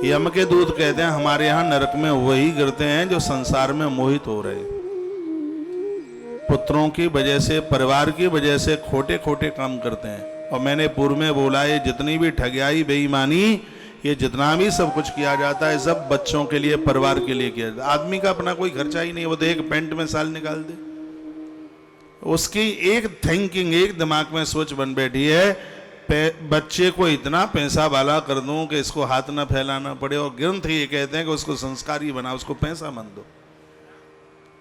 यम के दूत कहते हैं हमारे यहाँ नरक में वही गिरते हैं जो संसार में मोहित हो रहे हैं, पुत्रों की वजह से, परिवार की वजह से खोटे खोटे काम करते हैं। और मैंने पूर्व में बोला, ये जितनी भी ठगियाई, बेईमानी, ये जितना भी सब कुछ किया जाता है सब बच्चों के लिए, परिवार के लिए किया जाता है। आदमी का अपना कोई खर्चा ही नहीं, वो तो एक पेंट में साल निकाल दे। उसकी एक थिंकिंग, एक दिमाग में सोच बन बैठी है, बच्चे को इतना पैसा वाला कर दूं कि इसको हाथ ना फैलाना पड़े। और ग्रंथ ये कहते हैं कि उसको संस्कारी बना, उसको पैसा मत दो।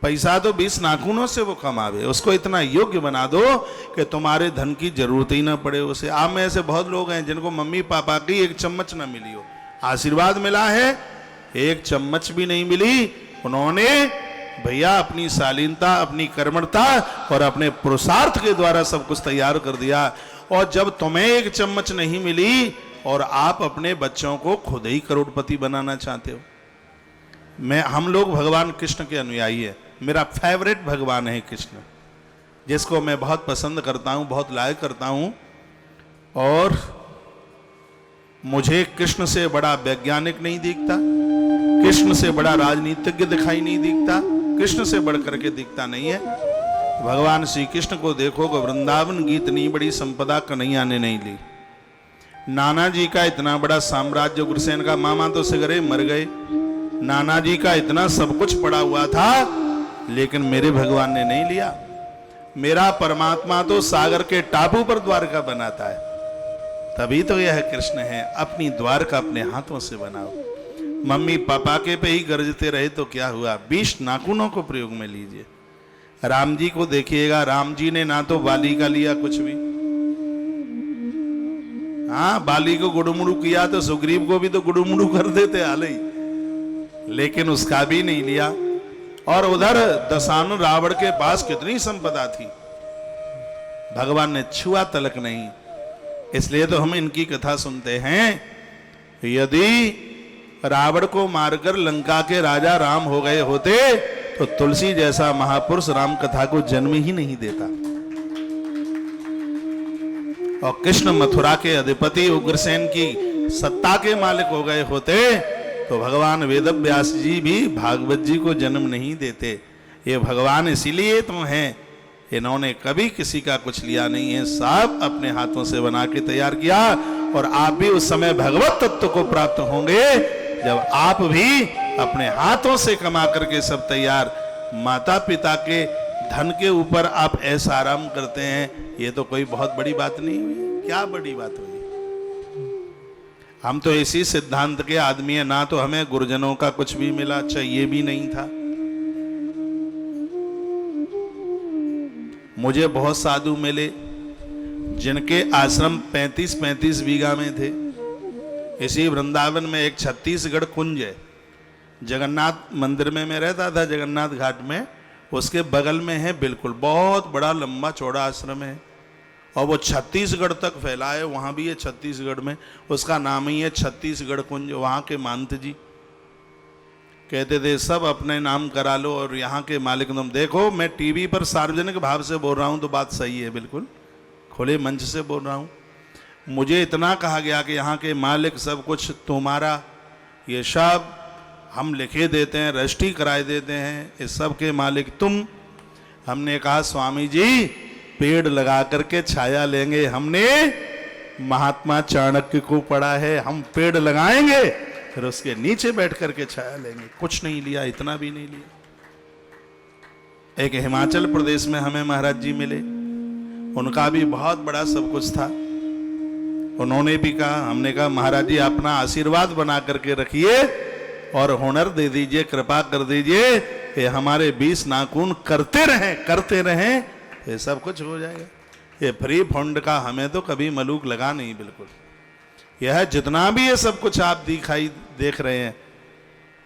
पैसा तो 20 नाखूनों से वो कमावे, उसको इतना योग्य बना दो कि तुम्हारे धन की जरूरत ही ना पड़े उसे। आप में ऐसे बहुत लोग हैं जिनको मम्मी पापा की एक चम्मच ना मिली हो, आशीर्वाद मिला है, एक चम्मच भी नहीं मिली। उन्होंने भैया अपनी शालीनता, अपनी कर्मठता और अपने पुरुषार्थ के द्वारा सब कुछ तैयार कर दिया। और जब तुम्हें एक चम्मच नहीं मिली और आप अपने बच्चों को खुद ही करोड़पति बनाना चाहते हो। हम लोग भगवान कृष्ण के अनुयायी है। मेरा फेवरेट भगवान है कृष्ण, जिसको मैं बहुत पसंद करता हूं, बहुत लायक करता हूं। और मुझे कृष्ण से बड़ा वैज्ञानिक नहीं दिखता, कृष्ण से बड़ा राजनीतिज्ञ दिखाई नहीं दिखता, कृष्ण से बढ़ करके दिखता नहीं है। भगवान श्री कृष्ण को देखो कि वृंदावन की इतनी बड़ी संपदा कन्हैया ने नहीं ली। नाना जी का इतना बड़ा साम्राज्य, उग्रसेन का मामा तो सिगरे मर गए, नाना जी का इतना सब कुछ पड़ा हुआ था, लेकिन मेरे भगवान ने नहीं लिया। मेरा परमात्मा तो सागर के टापू पर द्वारका बनाता है, तभी तो यह कृष्ण है। अपनी द्वारका अपने हाथों से बनाओ। मम्मी पापा के पे ही गरजते रहे तो क्या हुआ, 20 नाखूनों को प्रयोग में लीजिए। राम जी को देखिएगा, राम जी ने ना तो बाली का लिया कुछ भी, हाँ बाली को गुड़मुड़ू किया तो सुग्रीव को भी तो गुड़मुड़ू कर देते हाल ही, लेकिन उसका भी नहीं लिया। और उधर दशानन रावण के पास कितनी संपदा थी, भगवान ने छुआ तलक नहीं। इसलिए तो हम इनकी कथा सुनते हैं। यदि रावण को मारकर लंका के राजा राम हो गए होते तो तुलसी जैसा महापुरुष राम कथा को जन्म ही नहीं देता। और कृष्ण मथुरा के अधिपति उग्रसेन की सत्ता के मालिक हो गए होते तो भगवान वेदव्यास जी भी भागवत जी को जन्म नहीं देते। ये भगवान इसीलिए तो हैं, इन्होंने कभी किसी का कुछ लिया नहीं है, सब अपने हाथों से बना के तैयार किया। और आप भी उस समय भगवत तत्व को प्राप्त होंगे जब आप भी अपने हाथों से कमा करके सब तैयार, माता पिता के धन के ऊपर आप ऐसा आराम करते हैं। ये तो कोई बहुत बड़ी बात नहीं हुई, क्या बड़ी बात हुई। हम तो इसी सिद्धांत के आदमी हैं, ना तो हमें गुरुजनों का कुछ भी मिला, चाहिए भी नहीं था। मुझे बहुत साधु मिले जिनके आश्रम 35-35 बीघा में थे। इसी वृंदावन में एक छत्तीसगढ़ कुंज है, जगन्नाथ मंदिर में मैं रहता था, जगन्नाथ घाट में, उसके बगल में है, बिल्कुल बहुत बड़ा लंबा चौड़ा आश्रम है और वो छत्तीसगढ़ तक फैला है। वहाँ भी है छत्तीसगढ़ में, उसका नाम ही है छत्तीसगढ़ कुंज। वहाँ के महंत जी कहते थे सब अपने नाम करा लो और यहाँ के मालिक तुम देखो। मैं टीवी पर सार्वजनिक भाव से बोल रहा हूँ तो बात सही है, बिल्कुल खुले मंच से बोल रहा हूँ। मुझे इतना कहा गया कि यहाँ के मालिक सब कुछ तुम्हारा, ये सब हम लिखे देते हैं, रजिस्ट्री कराए देते हैं, इस सब के मालिक तुम। हमने कहा स्वामी जी पेड़ लगा करके छाया लेंगे, हमने महात्मा चाणक्य को पढ़ा है, हम पेड़ लगाएंगे फिर उसके नीचे बैठ करके छाया लेंगे। कुछ नहीं लिया, इतना भी नहीं लिया। एक हिमाचल प्रदेश में हमें महाराज जी मिले, उनका भी बहुत बड़ा सब कुछ था। उन्होंने भी कहा, हमने कहा महाराज जी अपना आशीर्वाद बना करके रखिए और हुनर दे दीजिए, कृपा कर दीजिए कि हमारे 20 नाखून करते रहें ये सब कुछ हो जाएगा। ये फ्री फंड का हमें तो कभी मलूक लगा नहीं, बिल्कुल। यह जितना भी ये सब कुछ आप देख रहे हैं,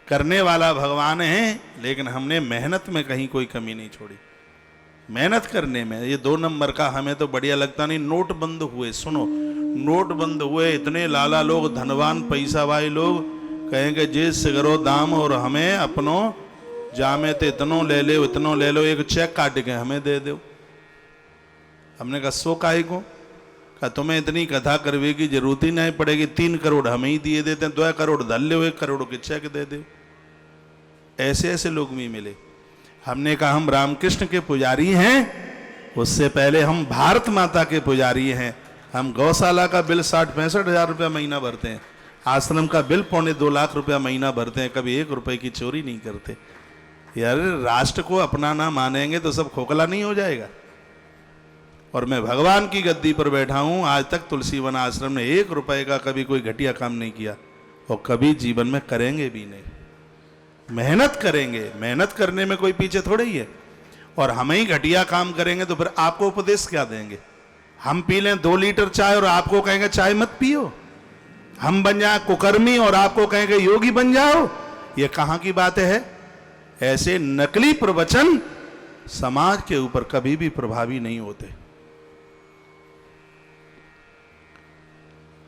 करने वाला भगवान है, लेकिन हमने मेहनत में कहीं कोई कमी नहीं छोड़ी। मेहनत करने में ये 2 नंबर का हमें तो बढ़िया लगता नहीं। नोट बंद हुए, सुनो, नोट बंद हुए, इतने लाला लोग, धनवान पैसा वाले लोग कहेंगे जे सिगरो दाम और हमें अपनो जामे तो इतनो ले लो, इतनो ले लो, एक चेक काट के हमें दे दो। हमने कहा 100 काहे को, तुम्हें इतनी कथा करवे की जरूरत ही नहीं पड़ेगी, 3 करोड़ हमें ही दिए देते हैं, 2 करोड़ धल लो, 1 करोड़ के चेक दे दो। ऐसे ऐसे लोग भी मिले। हमने कहा हम रामकृष्ण के पुजारी हैं, उससे पहले हम भारत माता के पुजारी हैं। हम गौशाला का बिल 60-65 हजार रुपया महीना भरते हैं, आश्रम का बिल 2.25 लाख रुपया महीना भरते हैं, कभी 1 रुपए की चोरी नहीं करते। यार राष्ट्र को अपना ना मानेंगे तो सब खोखला नहीं हो जाएगा। और मैं भगवान की गद्दी पर बैठा हूं, आज तक तुलसी वन आश्रम ने 1 रुपए का कभी कोई घटिया काम नहीं किया और कभी जीवन में करेंगे भी नहीं। मेहनत करेंगे, मेहनत करने में कोई पीछे थोड़े ही है। और हम ही घटिया काम करेंगे तो फिर आपको उपदेश क्या देंगे? हम पी लें 2 लीटर चाय और आपको कहेंगे चाय मत पियो। हम बन जाए कुकर्मी और आपको कहेंगे योगी बन जाओ। ये कहां की बात है? ऐसे नकली प्रवचन समाज के ऊपर कभी भी प्रभावी नहीं होते।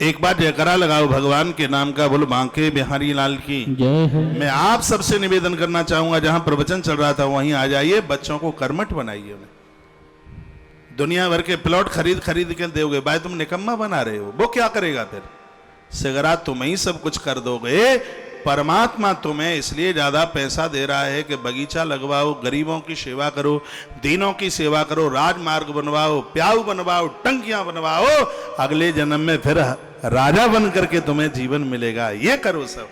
एक बार जयकारा लगाओ भगवान के नाम का, बोलो बांके बिहारी लाल की जय है। मैं आप सबसे निवेदन करना चाहूंगा, जहां प्रवचन चल रहा था वहीं आ जाइए, बच्चों को कर्मठ बनाइए। उन्हें दुनिया भर के प्लॉट खरीद खरीद के दोगे, भाई तुम निकम्मा बना रहे हो, वो क्या करेगा फिर? सिगरा तुम ही सब कुछ कर दोगे। परमात्मा तुम्हें इसलिए ज्यादा पैसा दे रहा है कि बगीचा लगवाओ, गरीबों की सेवा करो, दीनों की सेवा करो, राजमार्ग बनवाओ, प्याऊ बनवाओ, टंकियां बनवाओ, अगले जन्म में फिर राजा बन करके तुम्हें जीवन मिलेगा। ये करो सब।